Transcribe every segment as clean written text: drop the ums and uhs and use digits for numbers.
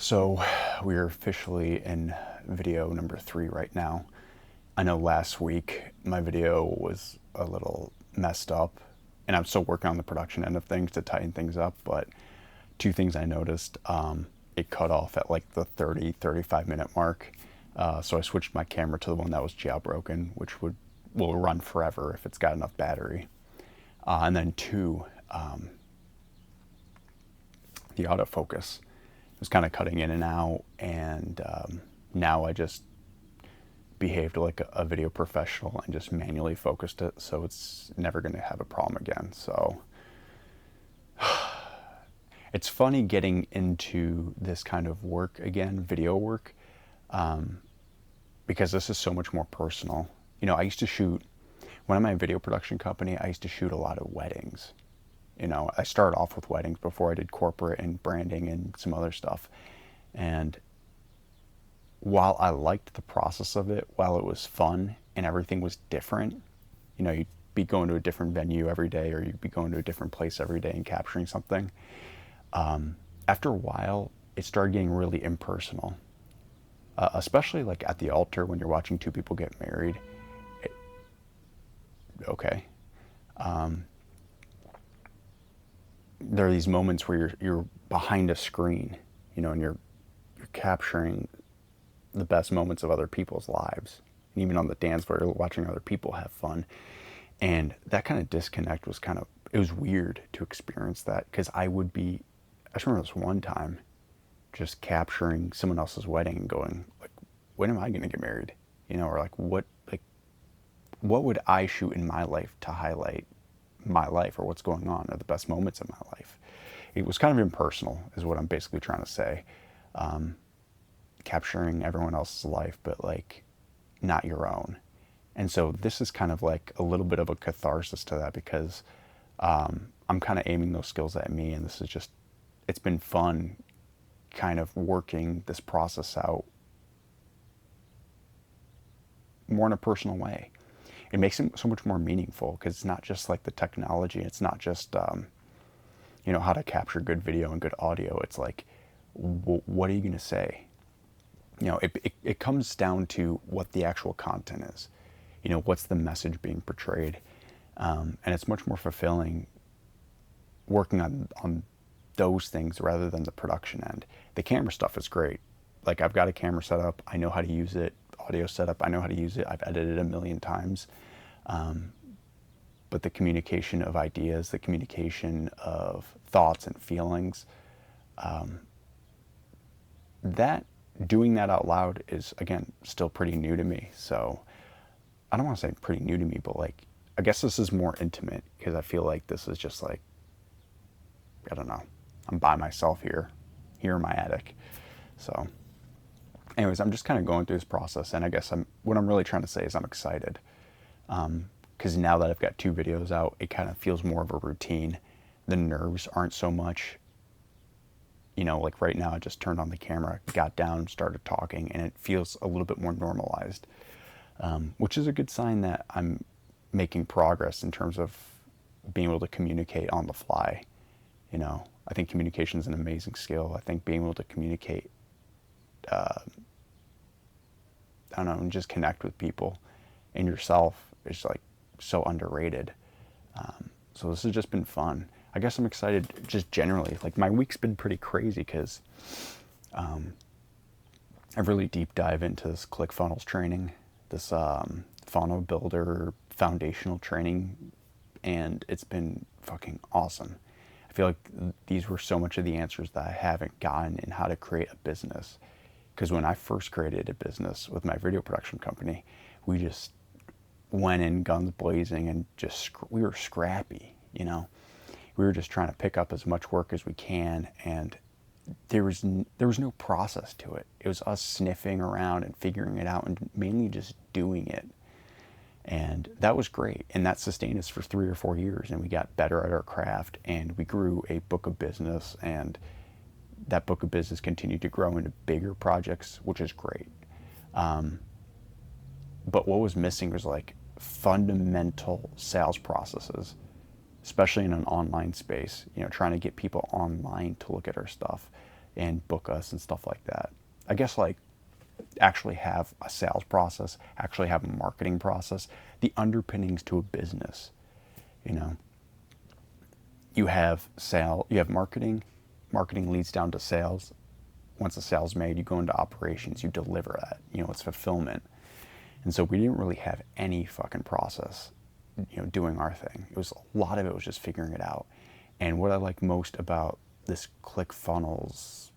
So we're officially in video number 3 right now. I know last week my video was a little messed up, and I'm still working on the production end of things to tighten things up, but two things I noticed. It cut off at like the 35 minute mark. So I switched my camera to the one that was jailbroken, which will run forever if it's got enough battery. And then two, the autofocus was kind of cutting in and out, and now I just behaved like a video professional and just manually focused it, so it's never going to have a problem again. So it's funny getting into this kind of work again, video work, because this is so much more personal. You know, I used to shoot, when I'm at my video production company, I used to shoot a lot of weddings. You know, I started off with weddings before I did corporate and branding and some other stuff. And while I liked the process of it, while it was fun and everything was different, you know, you'd be going to a different venue every day, or you'd be going to a different place every day and capturing something. After a while, it started getting really impersonal, especially like at the altar when you're watching two people get married. Okay. There are these moments where you're behind a screen, you know, and you're capturing the best moments of other people's lives. And even on the dance floor, you're watching other people have fun. And that kind of disconnect was it was weird to experience that, because I just remember this one time just capturing someone else's wedding and going, like, when am I going to get married? You know, or like what would I shoot in my life to highlight my life, or what's going on, or the best moments of my life? It was kind of impersonal, is what I'm basically trying to say. Capturing everyone else's life, but like not your own. And so this is kind of like a little bit of a catharsis to that, because I'm kind of aiming those skills at me, and this is just, it's been fun kind of working this process out more in a personal way. It makes it so much more meaningful, because it's not just like the technology. It's not just, you know, how to capture good video and good audio. It's like, what are you going to say? You know, it comes down to what the actual content is. You know, what's the message being portrayed? And it's much more fulfilling working on those things rather than the production end. The camera stuff is great. Like, I've got a camera set up. I know how to use it. Audio setup, I know how to use it. I've edited a million times. But the communication of ideas, the communication of thoughts and feelings, doing that out loud is, again, still pretty new to me. So I don't want to say pretty new to me, but like, I guess this is more intimate, because I feel like this is just like, I don't know, I'm by myself here in my attic. So anyways, I'm just kind of going through this process, and I guess what I'm really trying to say is I'm excited. Because now that I've got 2 videos out, it kind of feels more of a routine. The nerves aren't so much. You know, like right now I just turned on the camera, got down, started talking, and it feels a little bit more normalized, which is a good sign that I'm making progress in terms of being able to communicate on the fly. You know, I think communication is an amazing skill. I think being able to communicate, I don't know, and just connect with people and yourself is like so underrated. So this has just been fun. I guess I'm excited just generally. Like, my week's been pretty crazy, because I've really deep dive into this ClickFunnels training, this funnel builder foundational training, and it's been fucking awesome. I feel like these were so much of the answers that I haven't gotten in how to create a business. Because when I first created a business with my video production company, we just went in guns blazing, and we were scrappy, you know. We were just trying to pick up as much work as we can, and there was no process to it. It was us sniffing around and figuring it out, and mainly just doing it. And that was great, and that sustained us for 3 or 4 years, and we got better at our craft, and we grew a book of business, and that book of business continued to grow into bigger projects, which is great. But what was missing was like fundamental sales processes, especially in an online space, you know, trying to get people online to look at our stuff. and book us and stuff like that. I guess like actually have a sales process, actually have a marketing process, the underpinnings to a business. You know, you have you have marketing, marketing leads down to sales. Once the sale's made, you go into operations, you deliver that. You know, it's fulfillment. And so we didn't really have any fucking process, you know, doing our thing. It was a lot of it was just figuring it out. And what I like most about this ClickFunnels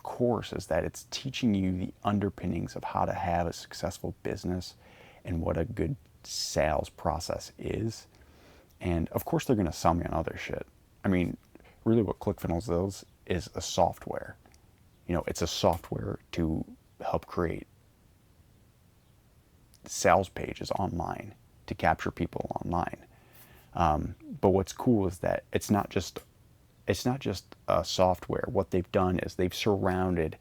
course is that it's teaching you the underpinnings of how to have a successful business and what a good sales process is. And of course, they're going to sell me on other shit. I mean, really, what ClickFunnels is a software. You know, it's a software to help create sales pages online to capture people online. But what's cool is that it's not just a software. What they've done is they've surrounded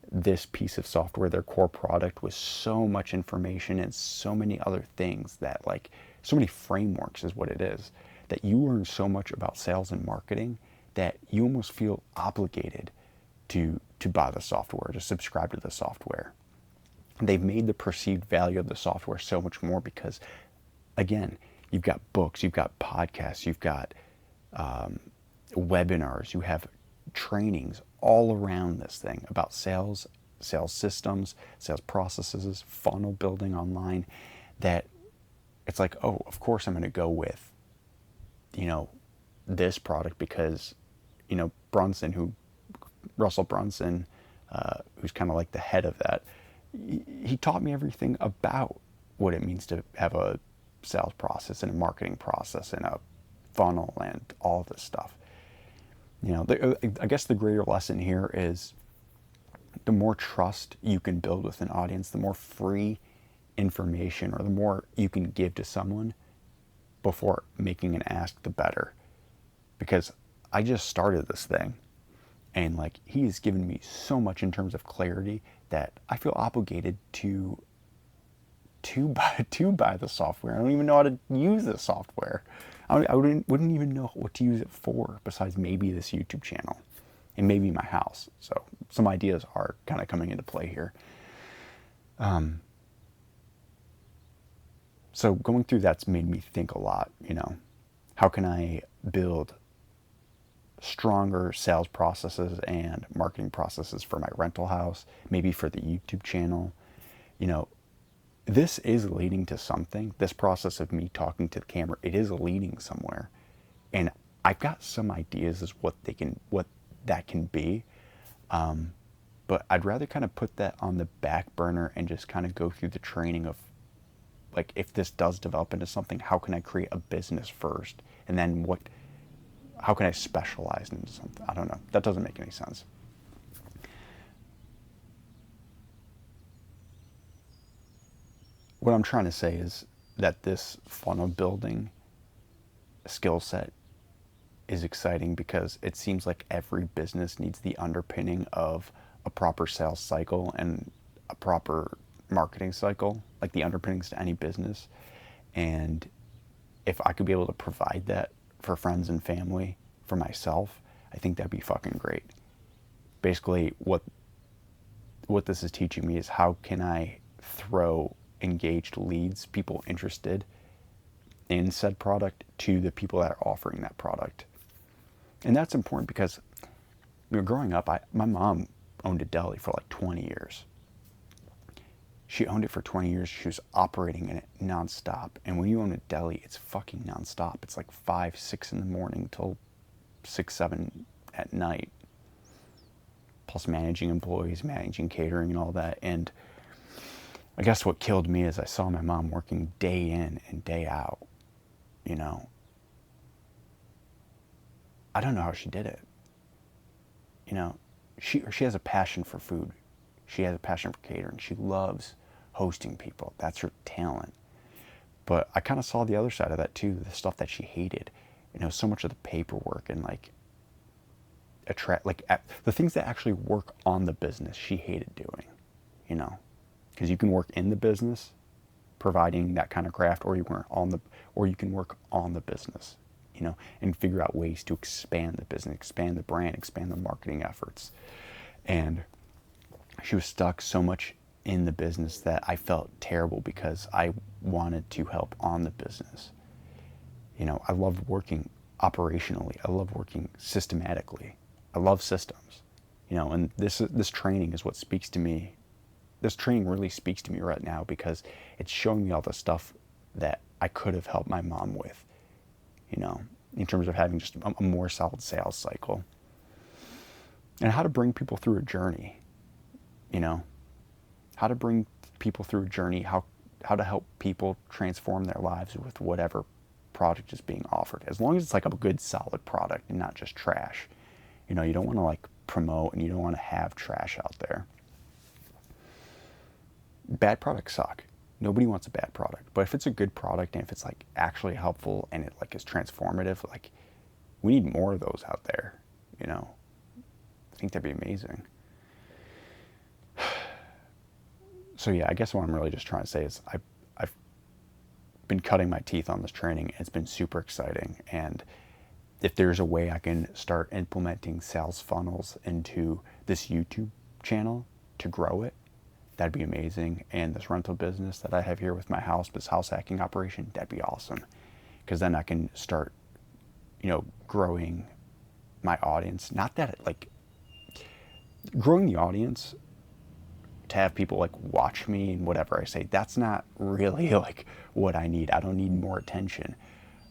this piece of software, their core product, with so much information and so many other things that, like, so many frameworks is what it is, that you learn so much about sales and marketing that you almost feel obligated to buy the software, to subscribe to the software. They've made the perceived value of the software so much more because, again, you've got books, you've got podcasts, you've got webinars, you have trainings all around this thing about sales, sales systems, sales processes, funnel building online, that it's like, oh, of course I'm going to go with, you know, this product because, you know, Russell Brunson, who's kind of like the head of that, he taught me everything about what it means to have a sales process and a marketing process and a funnel and all this stuff. You know, I guess the greater lesson here is the more trust you can build with an audience, the more free information or the more you can give to someone before making an ask, the better. Because I just started this thing and like he has given me so much in terms of clarity that I feel obligated to buy the software. I don't even know how to use the software. I wouldn't even know what to use it for besides maybe this YouTube channel and maybe my house. So some ideas are kind of coming into play here. So going through that's made me think a lot, you know, how can I build stronger sales processes and marketing processes for my rental house, maybe for the YouTube channel. You know, this is leading to something. This process of me talking to the camera, it is leading somewhere. And I've got some ideas as what that can be. But I'd rather kind of put that on the back burner and just kind of go through the training of, like, if this does develop into something, how can I create a business first? And then how can I specialize into something? I don't know. That doesn't make any sense. What I'm trying to say is that this funnel building skill set is exciting because it seems like every business needs the underpinning of a proper sales cycle and a proper marketing cycle, like the underpinnings to any business. And if I could be able to provide that for friends and family, for myself, I think that'd be fucking great. Basically, what this is teaching me is how can I throw engaged leads, people interested in said product, to the people that are offering that product. And that's important because, you know, growing up, my mom owned a deli for like 20 years. She owned it for 20 years. She was operating in it nonstop. And when you own a deli, it's fucking nonstop. It's like 5, 6 in the morning till 6, 7 at night. Plus managing employees, managing catering and all that. And I guess what killed me is I saw my mom working day in and day out. You know, I don't know how she did it. You know, she has a passion for food. She has a passion for catering. She loves hosting people. That's her talent. But I kind of saw the other side of that too, the stuff that she hated. You know, so much of the paperwork and the things that actually work on the business she hated doing, you know, because you can work in the business providing that kind of craft, or you can work on the business and figure out ways to expand the business, expand the brand, expand the marketing efforts. And she was stuck so much in the business that I felt terrible because I wanted to help on the business. I loved working operationally. I love working systematically. I love systems. And this training is what speaks to me. This training really speaks to me right now because it's showing me all the stuff that I could have helped my mom with, in terms of having just a more solid sales cycle. And how to bring people through a journey, how to bring people through a journey, how to help people transform their lives with whatever product is being offered, as long as it's like a good solid product and not just trash. You don't want to like promote, and you don't want to have trash out there. Bad products suck. Nobody wants a bad product, but if it's a good product and if it's like actually helpful and it like is transformative, like we need more of those out there. I think that'd be amazing. So yeah, I guess what I'm really just trying to say is I've been cutting my teeth on this training. It's been super exciting. And if there's a way I can start implementing sales funnels into this YouTube channel to grow it, that'd be amazing. And this rental business that I have here with my house, this house hacking operation, that'd be awesome. Because then I can start, growing my audience. Not that growing the audience to have people like watch me and whatever I say, that's not really like what I need. I don't need more attention.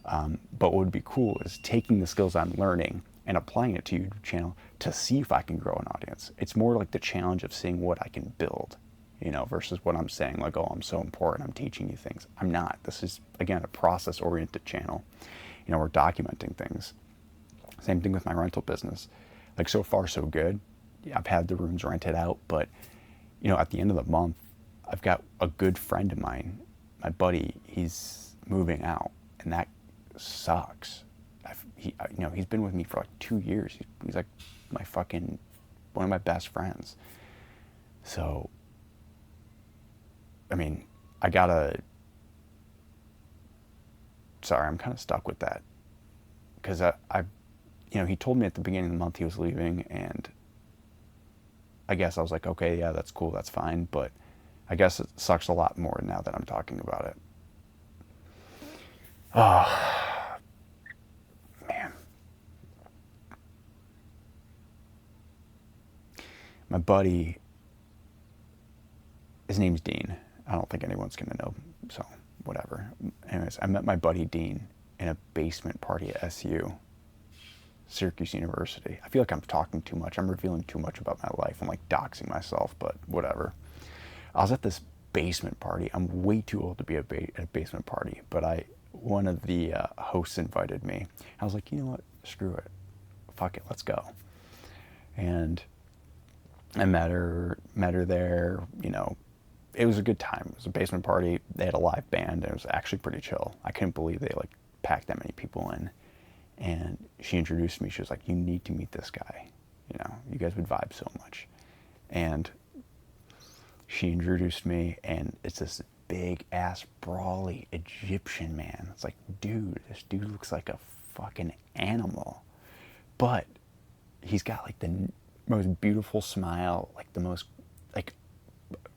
But what would be cool is taking the skills I'm learning and applying it to YouTube channel to see if I can grow an audience. It's more like the challenge of seeing what I can build, versus what I'm saying like, oh, I'm so important, I'm teaching you things. I'm not. This is, again, a process-oriented channel. We're documenting things. Same thing with my rental business. Like, so far, so good. Yeah, I've had the rooms rented out, but, at the end of the month, I've got a good friend of mine, my buddy, he's moving out, and that sucks. He's been with me for like 2 years. He's like one of my best friends. So, I'm kind of stuck with that because he told me at the beginning of the month he was leaving, and I guess I was like, okay, yeah, that's cool, that's fine, but I guess it sucks a lot more now that I'm talking about it. Oh, man. My buddy, his name's Dean. I don't think anyone's going to know, so whatever. Anyways, I met my buddy Dean in a basement party at SU, Syracuse University. I feel like I'm talking too much. I'm revealing too much about my life. I'm like doxing myself, but whatever. I was at this basement party. I'm way too old to be at a basement party, but one of the hosts invited me. I was like, you know what? Screw it. Fuck it. Let's go. And I met her there. It was a good time. It was a basement party. They had a live band, and it was actually pretty chill. I couldn't believe they like packed that many people in. And she introduced me. She was like, you need to meet this guy. You guys would vibe so much. And she introduced me, and it's this big ass brawly Egyptian man. It's like, dude, this dude looks like a fucking animal. But he's got like the most beautiful smile, like the most like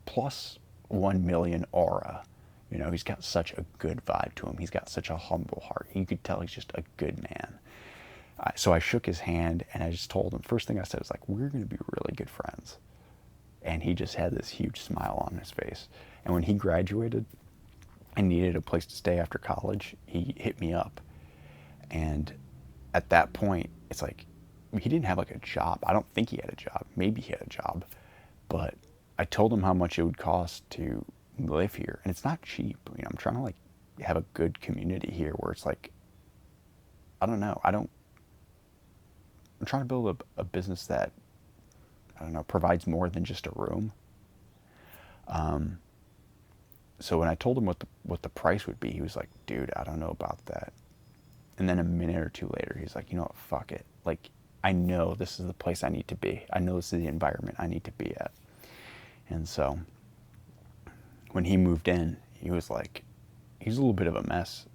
plus 1 million aura. He's got such a good vibe to him. He's got such a humble heart. You could tell he's just a good man. So I shook his hand, and I just told him, first thing I said was like, we're going to be really good friends. And he just had this huge smile on his face. And when he graduated and needed a place to stay after college, he hit me up. And at that point, it's like, he didn't have like a job. I don't think he had a job. Maybe he had a job. But I told him how much it would cost to live here, and it's not cheap. I'm trying to like have a good community here where it's like, I don't know, I'm trying to build a business that, I don't know, provides more than just a room. So when I told him what the price would be, he was like, dude, I don't know about that. And then a minute or two later, he's like, you know what, fuck it. Like, I know this is the place I need to be. I know this is the environment I need to be at. And so when he moved in, he was a little bit of a mess.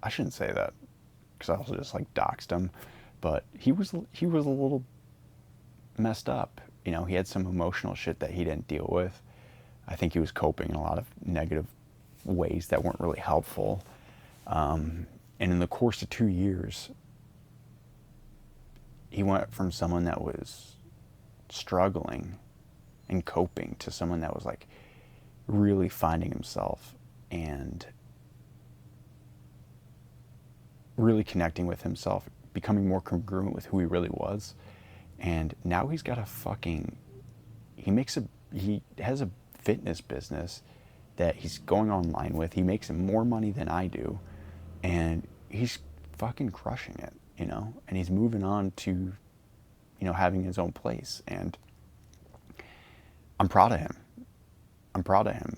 I shouldn't say that. because I also just like doxed him. But he was a little messed up. You know, he had some emotional shit that he didn't deal with. I think he was coping in a lot of negative ways that weren't really helpful. And in the course of 2 years, he went from someone that was struggling and coping to someone that was like really finding himself and really connecting with himself, becoming more congruent with who he really was. And now he's got a fucking, he has a fitness business that he's going online with. He makes more money than I do, and he's fucking crushing it, you know? And he's moving on to, you know, having his own place. And I'm proud of him. I'm proud of him.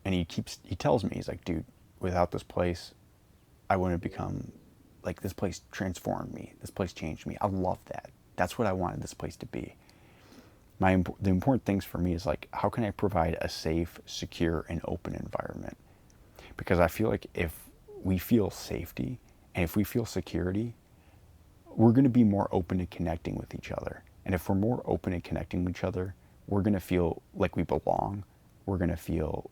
And he tells me, he's like, dude, without this place, I wouldn't have become, like, this place transformed me. This place changed me. I love that. That's what I wanted this place to be. The important things for me is like, how can I provide a safe, secure, and open environment? Because I feel like if we feel safety and if we feel security, we're going to be more open to connecting with each other. And if we're more open to connecting with each other, we're going to feel like we belong. We're going to feel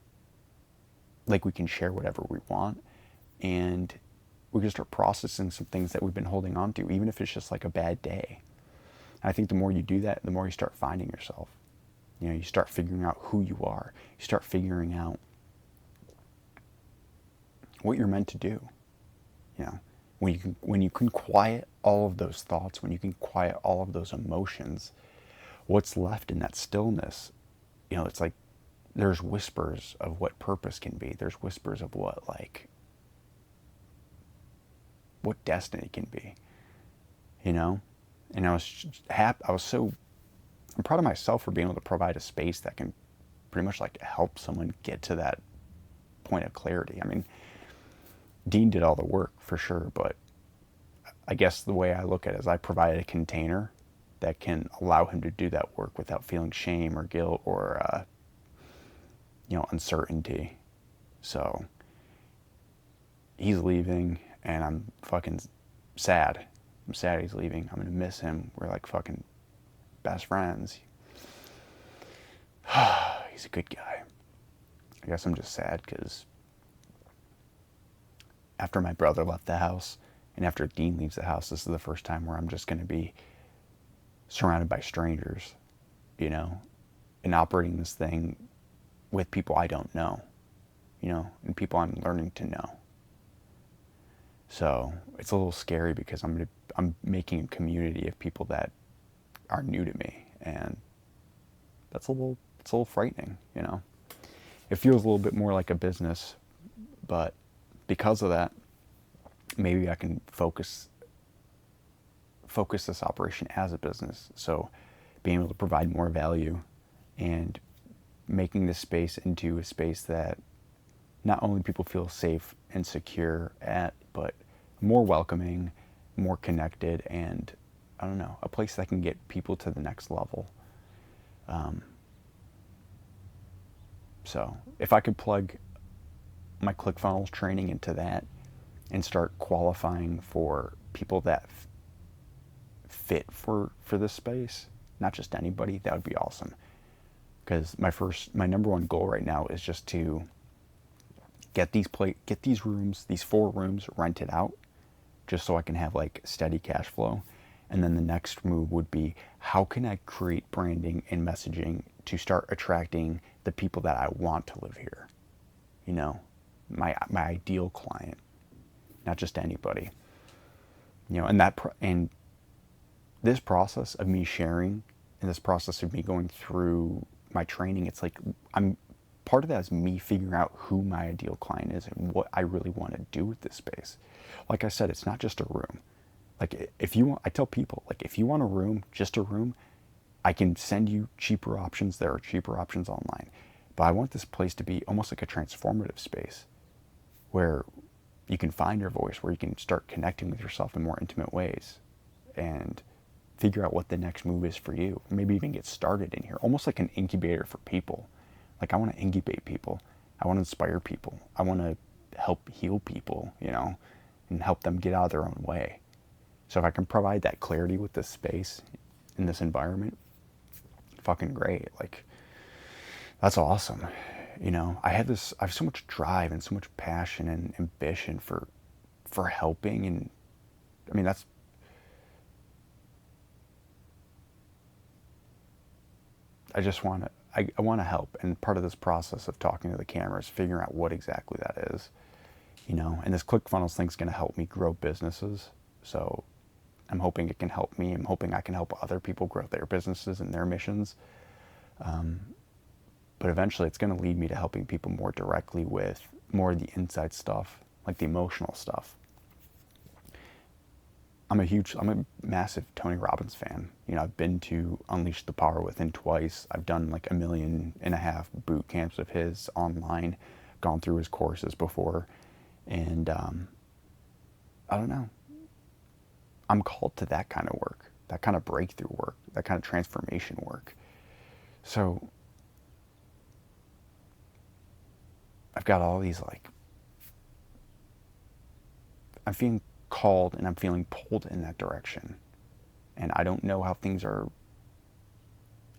like we can share whatever we want. And we can start processing some things that we've been holding on to, even if it's just like a bad day. And I think the more you do that, the more you start finding yourself. You know, you start figuring out who you are. You start figuring out what you're meant to do. You know, when you can quiet all of those thoughts, when you can quiet all of those emotions, what's left in that stillness, you know, it's like there's whispers of what purpose can be. There's whispers of what destiny can be, you know? And I was happy. I'm proud of myself for being able to provide a space that can pretty much like help someone get to that point of clarity. I mean, Dean did all the work for sure, but I guess the way I look at it is I provided a container that can allow him to do that work without feeling shame or guilt or, you know, uncertainty. So he's leaving, and I'm fucking sad. I'm sad he's leaving. I'm gonna miss him. We're like fucking best friends. He's a good guy. I guess I'm just sad because after my brother left the house and after Dean leaves the house, this is the first time where I'm just gonna be surrounded by strangers, you know, and operating this thing with people I don't know, you know, and people I'm learning to know. So it's a little scary because I'm making a community of people that are new to me, and it's a little frightening, you know. It feels a little bit more like a business, but because of that, maybe I can focus this operation as a business. So being able to provide more value and making this space into a space that not only people feel safe and secure at, but more welcoming, more connected, and I don't know, a place that can get people to the next level. So if I could plug my ClickFunnels training into that and start qualifying for people that fit for this space, not just anybody, that would be awesome. Because my number one goal right now is just to get these rooms, these 4 rooms rented out, just so I can have like steady cash flow. And then the next move would be, how can I create branding and messaging to start attracting the people that I want to live here? You know, my ideal client, not just anybody. You know, and this process of me sharing and this process of me going through my training, it's like part of that is me figuring out who my ideal client is and what I really want to do with this space. Like I said, it's not just a room. Like I tell people, like if you want a room, just a room, I can send you cheaper options. There are cheaper options online. But I want this place to be almost like a transformative space where you can find your voice, where you can start connecting with yourself in more intimate ways and figure out what the next move is for you. Maybe even get started in here, almost like an incubator for people. Like I want to incubate people. I want to inspire people. I want to help heal people, you know, and help them get out of their own way. So if I can provide that clarity with this space in this environment, fucking great. Like, that's awesome. You know, I have so much drive and so much passion and ambition for helping. And I mean, I just want to, I want to help. And part of this process of talking to the camera is figuring out what exactly that is, you know. And this ClickFunnels thing's going to help me grow businesses. So I'm hoping it can help me. I'm hoping I can help other people grow their businesses and their missions. But eventually it's going to lead me to helping people more directly with more of the inside stuff, like the emotional stuff. I'm a massive Tony Robbins fan. You know, I've been to Unleash the Power Within twice. I've done like 1.5 million boot camps of his online, gone through his courses before. And I don't know. I'm called to that kind of work, that kind of breakthrough work, that kind of transformation work. So I've got all these, like, I'm feeling called and I'm feeling pulled in that direction. And I don't know how things are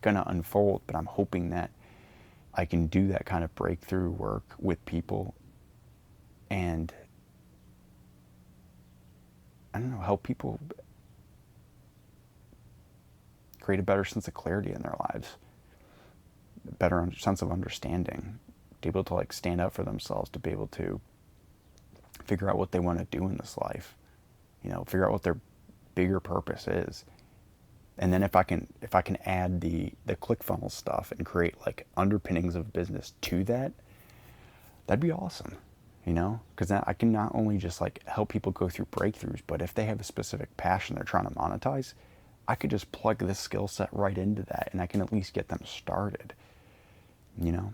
going to unfold, but I'm hoping that I can do that kind of breakthrough work with people and, I don't know, help people create a better sense of clarity in their lives, a better sense of understanding, to be able to like stand up for themselves, to be able to figure out what they want to do in this life, you know, figure out what their bigger purpose is. And then if I can add the ClickFunnels stuff and create like underpinnings of business to that, that'd be awesome, you know, because then I can not only just like help people go through breakthroughs, but if they have a specific passion they're trying to monetize, I could just plug this skill set right into that and I can at least get them started, you know.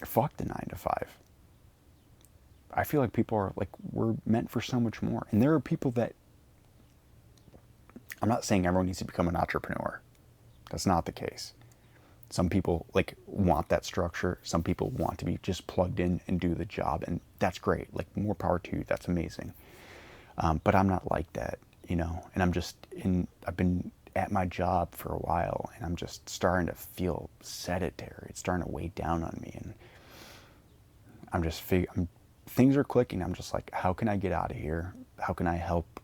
Fuck the 9 to 5. I feel like people are like, we're meant for so much more. And there are people that, I'm not saying everyone needs to become an entrepreneur. That's not the case. Some people like want that structure. Some people want to be just plugged in and do the job. And that's great. Like, more power to you. That's amazing. But I'm not like that, you know, and I've been at my job for a while and I'm just starting to feel sedentary. It's starting to weigh down on me. And things are clicking. I'm just like, how can I get out of here? How can I help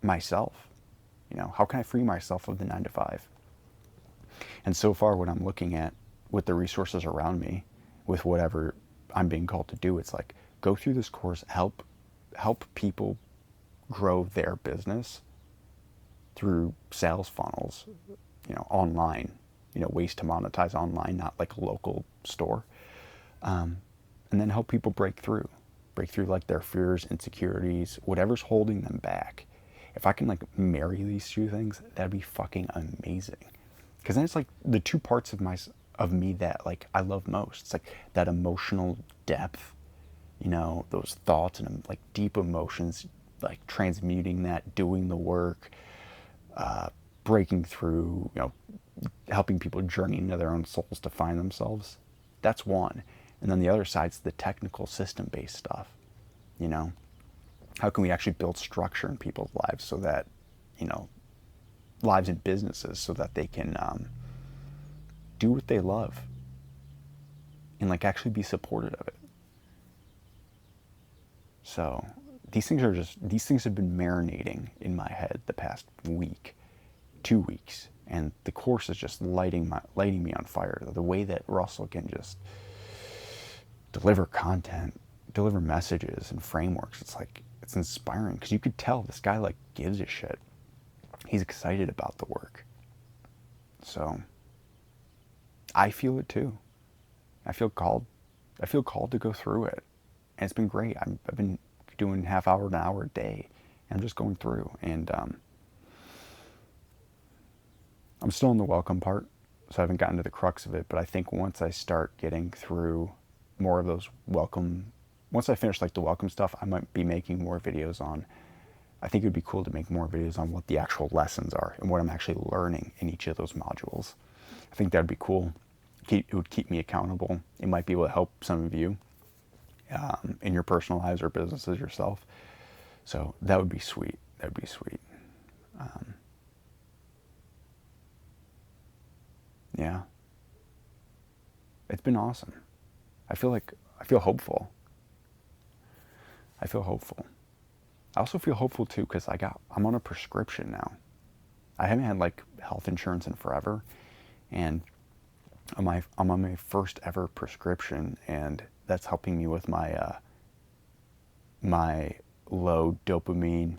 myself? You know, how can I free myself of the 9 to 5? And so far, what I'm looking at with the resources around me, with whatever I'm being called to do, it's like, go through this course, help people grow their business through sales funnels, you know, online, you know, ways to monetize online, not like a local store. And then help people break through like their fears, insecurities, whatever's holding them back. If I can like marry these two things, that'd be fucking amazing. Because then it's like the two parts of me that like I love most. It's like that emotional depth, you know, those thoughts and like deep emotions, like transmuting that, doing the work, breaking through, you know, helping people journey into their own souls to find themselves. That's one. And then the other side's the technical system-based stuff, you know. How can we actually build structure in people's lives so that, you know, lives and businesses, so that they can do what they love and like actually be supported of it. So these things have been marinating in my head the past week, 2 weeks, and the course is just lighting me on fire. The way that Russell can just deliver content, deliver messages and frameworks, it's like, it's inspiring, because you could tell this guy like gives a shit. He's excited about the work. So I feel it too. I feel called to go through it. And it's been great. I've been doing half hour to an hour a day. And I'm just going through. And I'm still in the welcome part, so I haven't gotten to the crux of it. But I think once I start getting through more of those once I finish like the welcome stuff, I might be making more videos on, I think it would be cool to make more videos on what the actual lessons are and what I'm actually learning in each of those modules. I think that'd be cool. It would keep me accountable. It might be able to help some of you. in your personal lives or businesses yourself. So that would be sweet. That would be sweet. Um, yeah, it's been awesome. I feel hopeful. I feel hopeful. I also feel hopeful too because I'm on a prescription now. I haven't had like health insurance in forever, and I'm on my first ever prescription, and that's helping me with my low dopamine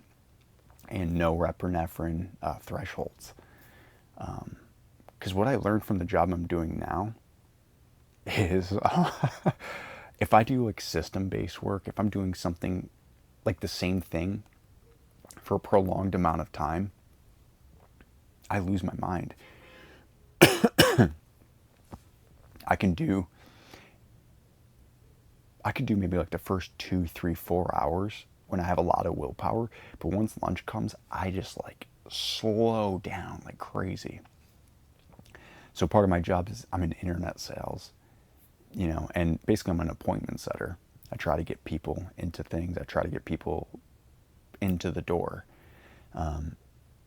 and no norepinephrine thresholds. Because what I learned from the job I'm doing now is if I do like system-based work, if I'm doing something like the same thing for a prolonged amount of time, I lose my mind. I can do I could do maybe like the first 2, 3, 4 hours when I have a lot of willpower, but once lunch comes, I just like slow down like crazy. So part of my job is I'm in internet sales, and basically I'm an appointment setter. I try to get people into things. I try to get people into the door.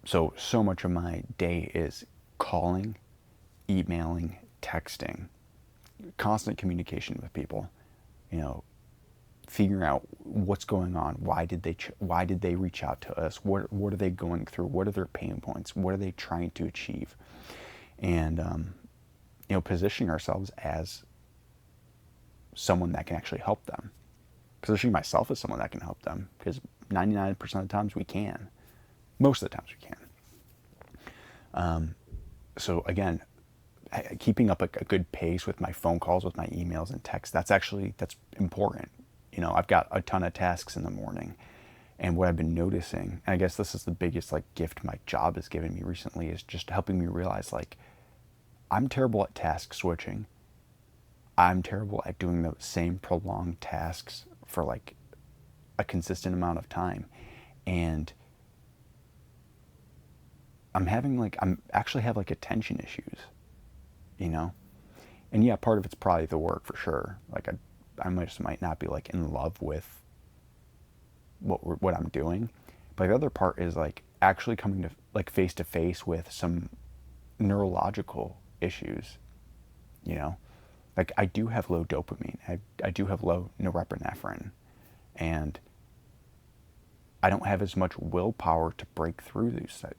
So much of my day is calling, emailing, texting, constant communication with people, you know, figuring out what's going on. Why did they reach out to us? What are they going through? What are their pain points? What are they trying to achieve? And positioning ourselves as someone that can actually help them. Positioning myself as someone that can help them, because 99% of the times we can. Most of the times we can. So again, keeping up a good pace with my phone calls, with my emails and texts, that's important. I've got a ton of tasks in the morning, and what I've been noticing, and I guess this is the biggest like gift my job has given me recently, is just helping me realize like I'm terrible at task switching. I'm terrible at doing the same prolonged tasks for like a consistent amount of time. And I'm actually have like attention issues, you know? And yeah, part of it's probably the work for sure. Like I just might not be like in love with what I'm doing. But the other part is like actually coming to like face to face with some neurological issues, you know? Like I do have low dopamine. I do have low norepinephrine, and I don't have as much willpower to break through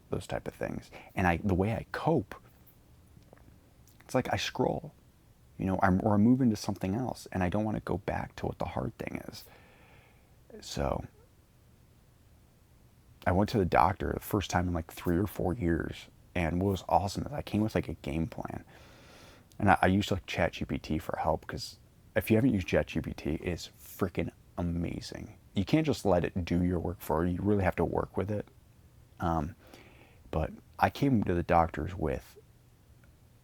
those type of things. And the way I cope, it's like I scroll, or I move into something else, and I don't want to go back to what the hard thing is. So I went to the doctor the first time in like 3 or 4 years, and what was awesome is I came with like a game plan. And I used like ChatGPT for help, because if you haven't used ChatGPT, it's freaking amazing. You can't just let it do your work for you. You really have to work with it. But I came to the doctors with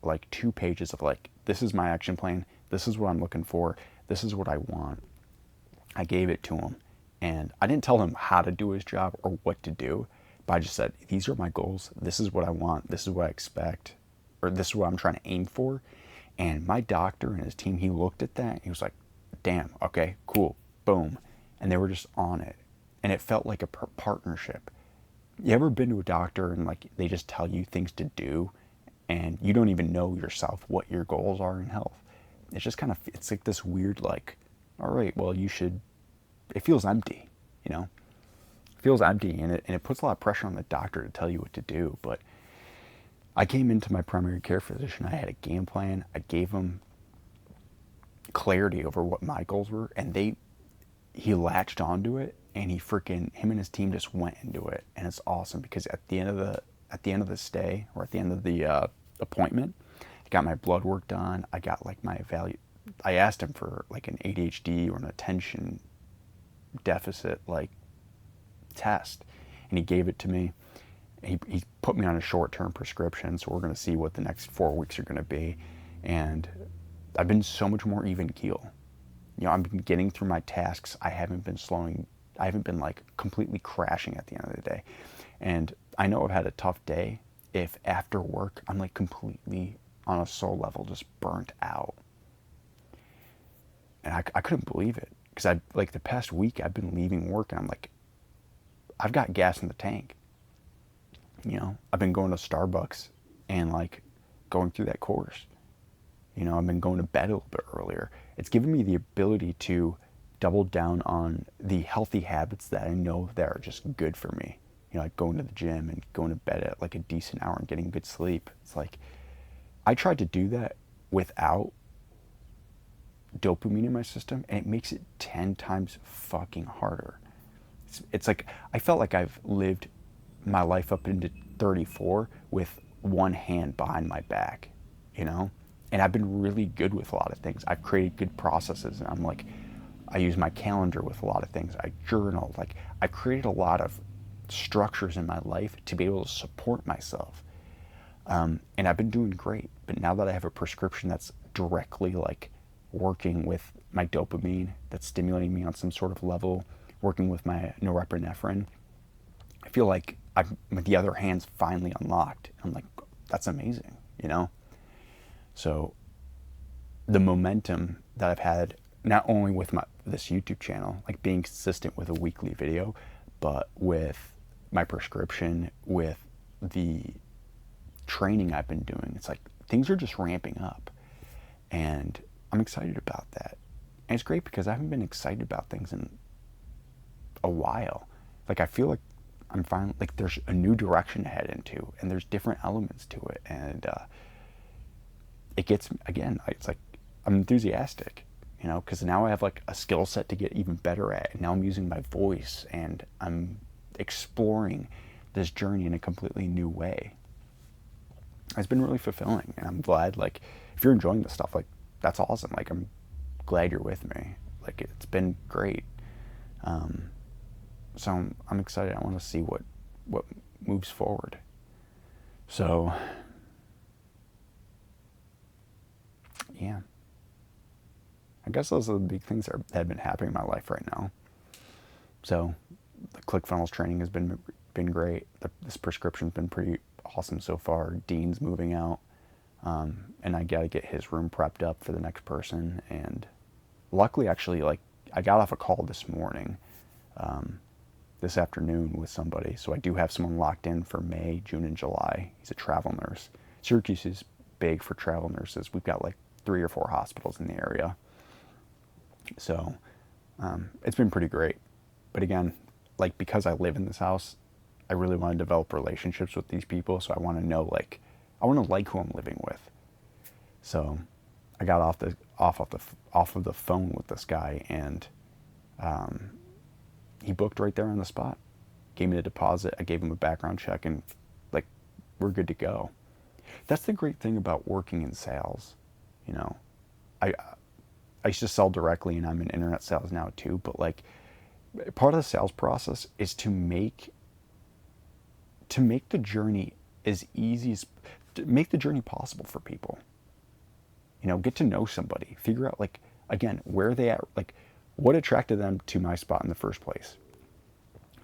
like 2 pages of like, this is my action plan. This is what I'm looking for. This is what I want. I gave it to him, and I didn't tell him how to do his job or what to do, but I just said, these are my goals. This is what I want. This is what I expect, or this is what I'm trying to aim for. And my doctor and his team, he looked at that and he was like, damn, okay, cool, boom. And they were just on it. And it felt like a partnership. You ever been to a doctor and like they just tell you things to do, and you don't even know yourself what your goals are in health? It's just kind of, it's like this weird like, all right, well it feels empty, you know? It feels empty, and it puts a lot of pressure on the doctor to tell you what to do. But I came into my primary care physician. I had a game plan. I gave him clarity over what my goals were, and he latched onto it, and him and his team just went into it. And it's awesome, because at the end of the stay, or at the end of the appointment, I got my blood work done. I got like I asked him for like an ADHD or an attention deficit like test, and he gave it to me. He put me on a short-term prescription, so we're going to see what the next 4 weeks are going to be. And I've been so much more even keel. I've been getting through my tasks. I haven't been like completely crashing at the end of the day. And I know I've had a tough day if after work I'm like completely on a soul level just burnt out. And I couldn't believe it. because I like the past week I've been leaving work and I'm like, I've got gas in the tank. You know, I've been going to Starbucks and like going through that course. You know, I've been going to bed a little bit earlier. It's given me the ability to double down on the healthy habits that I know that are just good for me. You know, like going to the gym and going to bed at like a decent hour and getting good sleep. It's like I tried to do that without dopamine in my system, and it makes it 10 times fucking harder. It's like I felt like I've lived my life up into 34 with one hand behind my back, you know? And I've been really good with a lot of things. I've created good processes, and I'm like, I use my calendar with a lot of things. I journal. Like, I created a lot of structures in my life to be able to support myself. And I've been doing great. But now that I have a prescription that's directly like working with my dopamine, that's stimulating me on some sort of level, working with my norepinephrine, I feel like the other hand's finally unlocked. I'm like, that's amazing, you know? So the momentum that I've had, not only with this YouTube channel, like being consistent with a weekly video, but with my prescription, with the training I've been doing, it's like things are just ramping up. And I'm excited about that. And it's great because I haven't been excited about things in a while. Like I feel like I'm finally, like there's a new direction to head into, and there's different elements to it. And it gets, again, it's like I'm enthusiastic, you know, because now I have like a skill set to get even better at. And now I'm using my voice and I'm exploring this journey in a completely new way. It's been really fulfilling, and I'm glad, like, if you're enjoying this stuff, like, that's awesome. Like, I'm glad you're with me. Like, it's been great. So I'm excited. I want to see what moves forward. So, yeah. I guess those are the big things that have been happening in my life right now. So, the ClickFunnels training has been great. This prescription's been pretty awesome so far. Dean's moving out, and I got to get his room prepped up for the next person. And luckily, actually, like I got off a call this morning, this afternoon with somebody, so I do have someone locked in for May, June, and July. He's a travel nurse. Syracuse is big for travel nurses. We've got like 3 or 4 hospitals in the area, so it's been pretty great. But again, like because I live in this house, I really want to develop relationships with these people. So I want to know, like, I want to like who I'm living with. So I got off of the phone with this guy, and he booked right there on the spot. Gave me the deposit. I gave him a background check, and like we're good to go. That's the great thing about working in sales. You know, I used to sell directly, and I'm in internet sales now too. But like, part of the sales process is to make the journey as easy as, to make the journey possible for people. You know, get to know somebody, figure out, like, again, where they at, like what attracted them to my spot in the first place.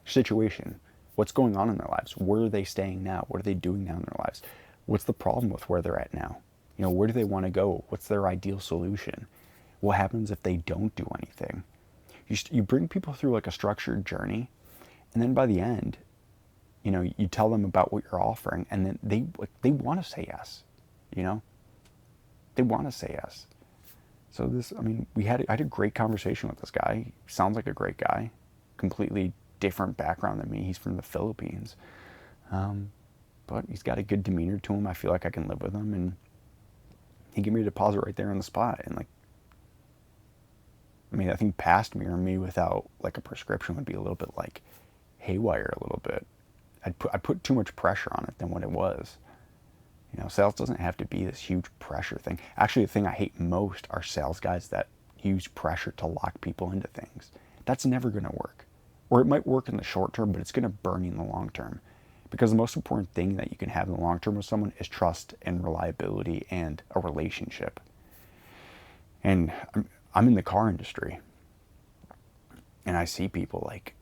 Situation, what's going on in their lives, where are they staying now, what are they doing now in their lives, what's the problem with where they're at now, you know, where do they want to go, what's their ideal solution, what happens if they don't do anything. You bring people through like a structured journey, and then by the end, you know, you tell them about what you're offering, and then they want to say yes, you know, they want to say yes. So this, I mean, I had a great conversation with this guy. He sounds like a great guy, completely different background than me. He's from the Philippines, but he's got a good demeanor to him. I feel like I can live with him, and he gave me a deposit right there on the spot. And like, I mean, I think past me or me without like a prescription would be a little bit like haywire a little bit. I put too much pressure on it than what it was. You know, sales doesn't have to be this huge pressure thing. Actually, the thing I hate most are sales guys that use pressure to lock people into things. That's never going to work. Or it might work in the short term, but it's going to burn you in the long term. Because the most important thing that you can have in the long term with someone is trust and reliability and a relationship. And I'm in the car industry, and I see people like,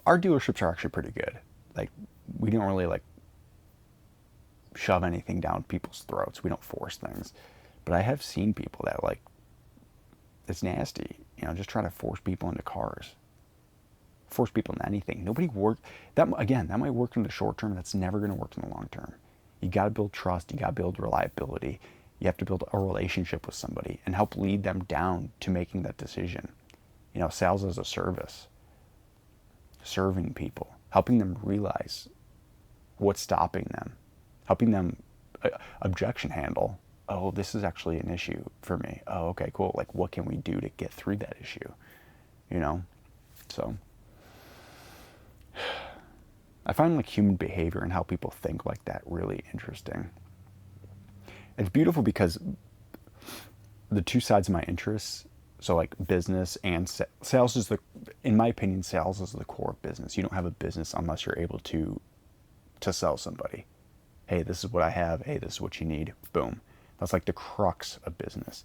our dealerships are actually pretty good. Like, we don't really like shove anything down people's throats. We don't force things. But I have seen people that like it's nasty. You know, just try to force people into cars, force people into anything. Nobody work that again. That might work in the short term. That's never going to work in the long term. You got to build trust. You got to build reliability. You have to build a relationship with somebody and help lead them down to making that decision. You know, sales as a service, serving people, helping them realize what's stopping them, helping them objection handle. Oh, this is actually an issue for me. Oh, okay, cool. Like, what can we do to get through that issue? You know? So, I find like human behavior and how people think like that really interesting. It's beautiful because the two sides of my interests, so like business and sales is in my opinion, sales is the core of business. You don't have a business unless you're able to sell somebody. Hey, this is what I have. Hey, this is what you need. Boom. That's like the crux of business.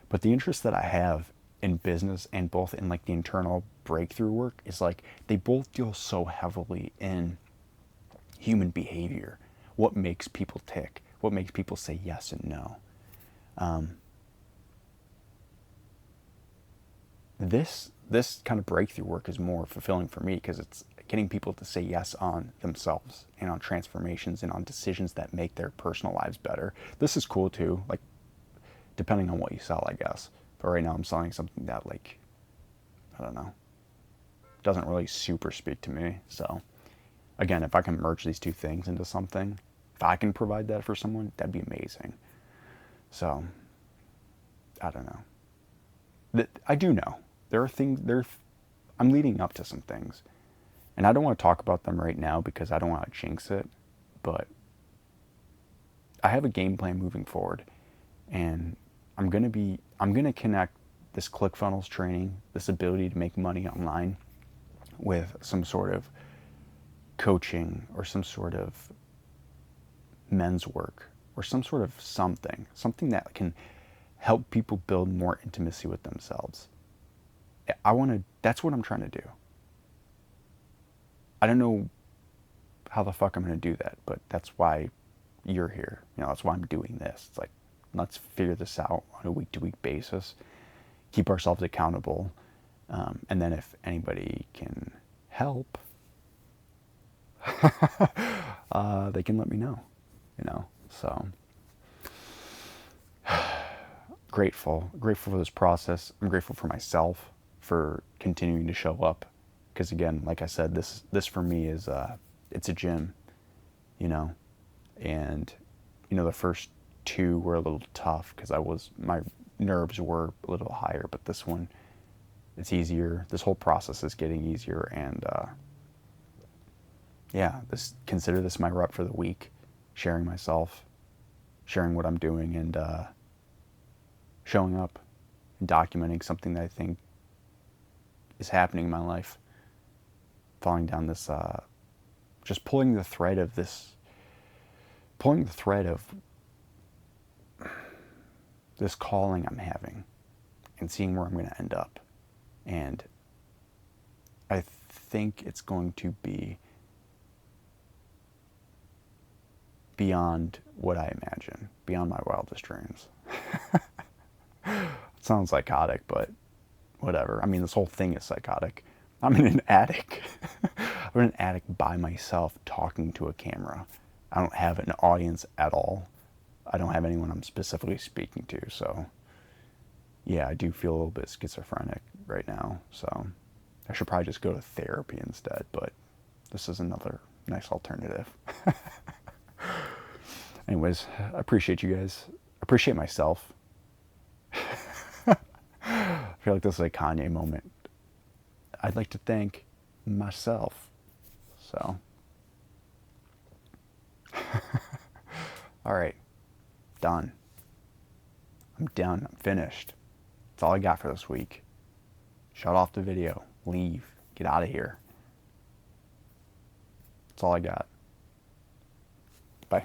But the interest that I have in business and both in like the internal breakthrough work is like they both deal so heavily in human behavior. What makes people tick? What makes people say yes and no? This kind of breakthrough work is more fulfilling for me because it's getting people to say yes on themselves and on transformations and on decisions that make their personal lives better. This is cool too, like depending on what you sell, I guess. But right now I'm selling something that like, I don't know, doesn't really super speak to me. So again, if I can merge these two things into something, if I can provide that for someone, that'd be amazing. So I don't know. I do know there are things I'm leading up to some things, and I don't want to talk about them right now because I don't want to jinx it, but I have a game plan moving forward, and I'm going to connect this ClickFunnels training, this ability to make money online, with some sort of coaching or some sort of men's work or some sort of something that can help people build more intimacy with themselves. That's what I'm trying to do. I don't know how the fuck I'm going to do that, but that's why you're here. You know, that's why I'm doing this. It's like, let's figure this out on a week-to-week basis, keep ourselves accountable, and then if anybody can help, they can let me know, you know, so grateful for this process. I'm grateful for myself for continuing to show up. Because again, like I said, this for me is, it's a gym, you know, and, you know, the first two were a little tough because my nerves were a little higher, but this one, it's easier. This whole process is getting easier. And, yeah, consider this my rep for the week, sharing myself, sharing what I'm doing, and showing up and documenting something that I think is happening in my life. Falling down this, just pulling the thread of this calling I'm having and seeing where I'm going to end up. And I think it's going to be beyond what I imagine, beyond my wildest dreams. It sounds psychotic, but whatever. I mean, this whole thing is psychotic. I'm in an attic. I'm in an attic by myself talking to a camera. I don't have an audience at all. I don't have anyone I'm specifically speaking to. So, yeah, I do feel a little bit schizophrenic right now. So, I should probably just go to therapy instead. But this is another nice alternative. Anyways, I appreciate you guys. I appreciate myself. I feel like this is a Kanye moment. I'd like to thank myself. So, all right, done. I'm done. I'm finished. That's all I got for this week. Shut off the video. Leave. Get out of here. That's all I got. Bye.